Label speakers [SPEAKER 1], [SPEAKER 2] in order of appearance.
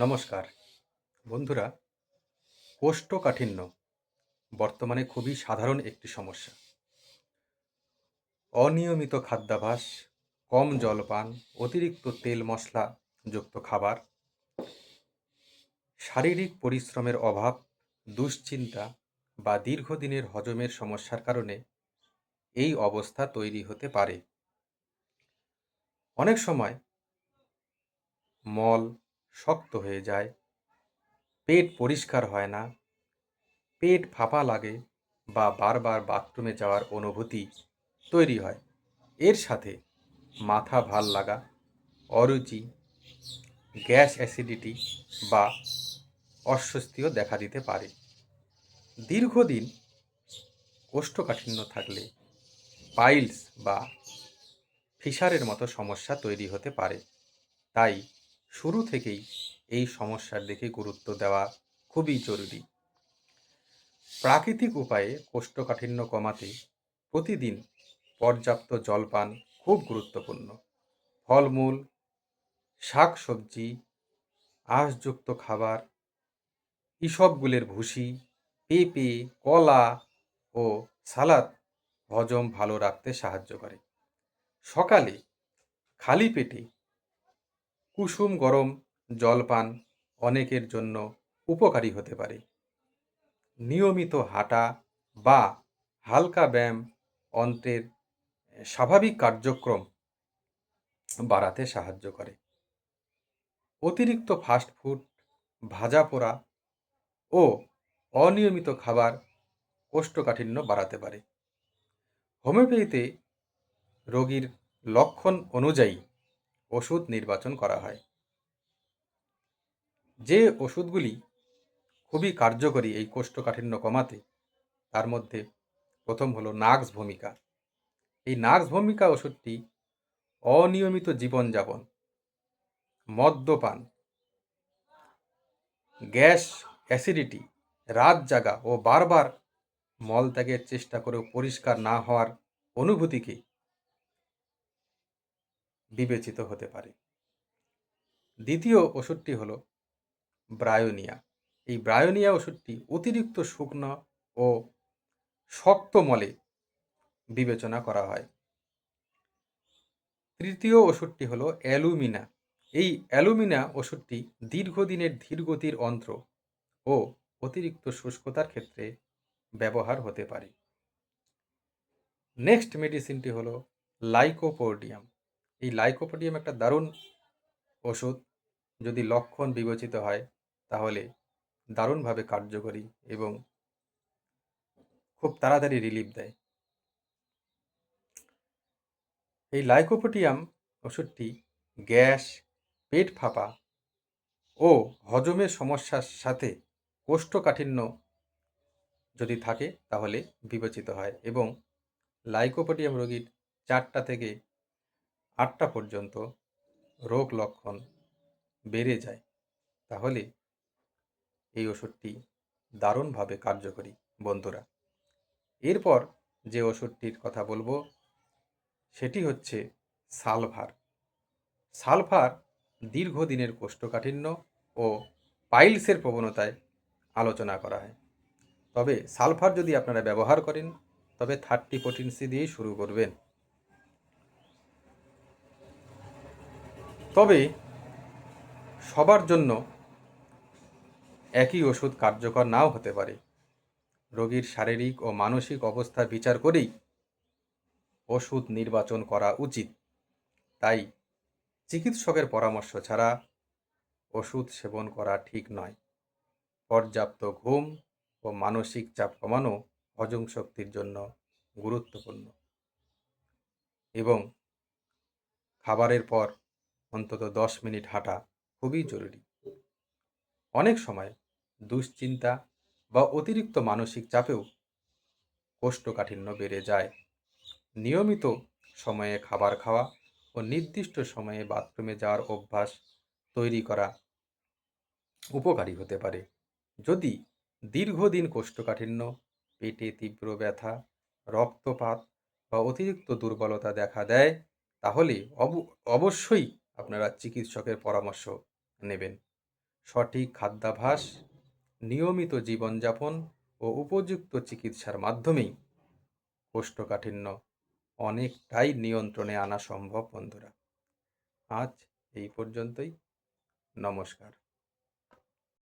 [SPEAKER 1] নমস্কার বন্ধুরা। কোষ্ঠকাঠিন্য বর্তমানে খুবই সাধারণ একটি সমস্যা। অনিয়মিত খাদ্যাভ্যাস, কম জলপান, অতিরিক্ত তেল মশলা যুক্ত খাবার, শারীরিক পরিশ্রমের অভাব, দুশ্চিন্তা বা দীর্ঘদিনের হজমের সমস্যার কারণে এই অবস্থা তৈরি হতে পারে। অনেক সময় মল শক্ত হয়ে যায়, পেট পরিষ্কার হয় না, পেট ফাঁপা লাগে বা বারবার বাথরুমে যাওয়ার অনুভূতি তৈরি হয়। এর সাথে মাথা ভাল লাগা, অরুচি, গ্যাস অ্যাসিডিটি বা অস্বস্তিও দেখা দিতে পারে। দীর্ঘদিন কোষ্ঠকাঠিন্য থাকলে পাইলস বা ফিশারের মতো সমস্যা তৈরি হতে পারে। তাই শুরু থেকেই এই সমস্যার দিকে গুরুত্ব দেওয়া খুবই জরুরি। প্রাকৃতিক উপায়ে কোষ্ঠকাঠিন্য কমাতে প্রতিদিন পর্যাপ্ত জলপান খুব গুরুত্বপূর্ণ। ফলমূল, শাকসবজি, আঁশযুক্ত খাবার, ইসবগুলের ভুসি, পেঁপে, কলা ও সালাদ হজম ভালো রাখতে সাহায্য করে। সকালে খালি পেটে কুসুম গরম জলপান অনেকের জন্য উপকারী হতে পারে। নিয়মিত হাঁটা বা হালকা ব্যায়াম অন্ত্রের স্বাভাবিক কার্যক্রম বাড়াতে সাহায্য করে। অতিরিক্ত ফাস্টফুড, ভাজা পোড়া ও অনিয়মিত খাবার কোষ্ঠকাঠিন্য বাড়াতে পারে। হোমিওপ্যাথিতে রোগীর লক্ষণ অনুযায়ী ওষুধ নির্বাচন করা হয়। যে ওষুধগুলি খুবই কার্যকরী এই কোষ্ঠকাঠিন্য কমাতে, তার মধ্যে প্রথম হলো নাক্স ভূমিকা। এই নাক্স ভূমিকা ওষুধটি অনিয়মিত জীবনযাপন, মদ্যপান, গ্যাস অ্যাসিডিটি, রাত জাগা ও বারবার মলত্যাগের চেষ্টা করেও পরিষ্কার না হওয়ার অনুভূতিকে বিবেচিত হতে পারে। দ্বিতীয় ওষুধটি হলো ব্রায়োনিয়া। এই ব্রায়োনিয়া ওষুধটি অতিরিক্ত শুকনো ও শক্ত মলে বিবেচনা করা হয়। তৃতীয় ওষুধটি হলো অ্যালুমিনা। এই অ্যালুমিনা ওষুধটি দীর্ঘদিনের ধীরগতির অন্ত্র ও অতিরিক্ত শুষ্কতার ক্ষেত্রে ব্যবহার হতে পারে। নেক্সট মেডিসিনটি হলো লাইকোপোডিয়াম। এই লাইকোপোডিয়াম একটা দারুণ ওষুধ। যদি লক্ষণ বিবেচিত হয় তাহলে দারুণভাবে কার্যকরী এবং খুব তাড়াতাড়ি রিলিফ দেয়। এই লাইকোপোডিয়াম ওষুধটি গ্যাস, পেট ফাঁপা ও হজমের সমস্যার সাথে কোষ্ঠকাঠিন্য যদি থাকে তাহলে বিবেচিত হয় এবং লাইকোপোডিয়াম রোগীর 4টা থেকে 8টা পর্যন্ত রোগ লক্ষণ বেড়ে যায়। তাহলে এই ওষুধটি দারুণভাবে কার্যকরী বন্ধুরা। এরপর যে ওষুধটির কথা বলবো সেটি হচ্ছে সালভার। সালফার দীর্ঘদিনের কোষ্ঠকাঠিন্য ও পাইলসের প্রবণতায় আলোচনা করা হয়। তবে সালফার যদি আপনারা ব্যবহার করেন তবে 30-14 দিয়েই শুরু করবেন। তবে সবার জন্য একই ওষুধ কার্যকর নাও হতে পারে। রোগীর শারীরিক ও মানসিক অবস্থা বিচার করেই ওষুধ নির্বাচন করা উচিত। তাই চিকিৎসকের পরামর্শ ছাড়া ওষুধ সেবন করা ঠিক নয়। পর্যাপ্ত ঘুম ও মানসিক চাপ কমানো হজম শক্তির জন্য গুরুত্বপূর্ণ এবং খাবারের পর অন্তত 10 মিনিট হাঁটা খুবই জরুরি। অনেক সময় দুশ্চিন্তা বা অতিরিক্ত মানসিক চাপেও কোষ্ঠকাঠিন্য বেড়ে যায়। নিয়মিত সময়ে খাবার খাওয়া ও নির্দিষ্ট সময়ে বাথরুমে যাওয়ার অভ্যাস তৈরি করা উপকারী হতে পারে। যদি দীর্ঘদিন কোষ্ঠকাঠিন্য, পেটে তীব্র ব্যথা, রক্তপাত বা অতিরিক্ত দুর্বলতা দেখা দেয় তাহলে অবশ্যই আপনারা চিকিৎসকের পরামর্শ নেবেন। সঠিক খাদ্যাভ্যাস, নিয়মিত জীবনযাপন ও উপযুক্ত চিকিৎসার মাধ্যমেই কোষ্ঠকাঠিন্য অনেকটাই নিয়ন্ত্রণে আনা সম্ভব বন্ধুরা। আজ এই পর্যন্তই। নমস্কার।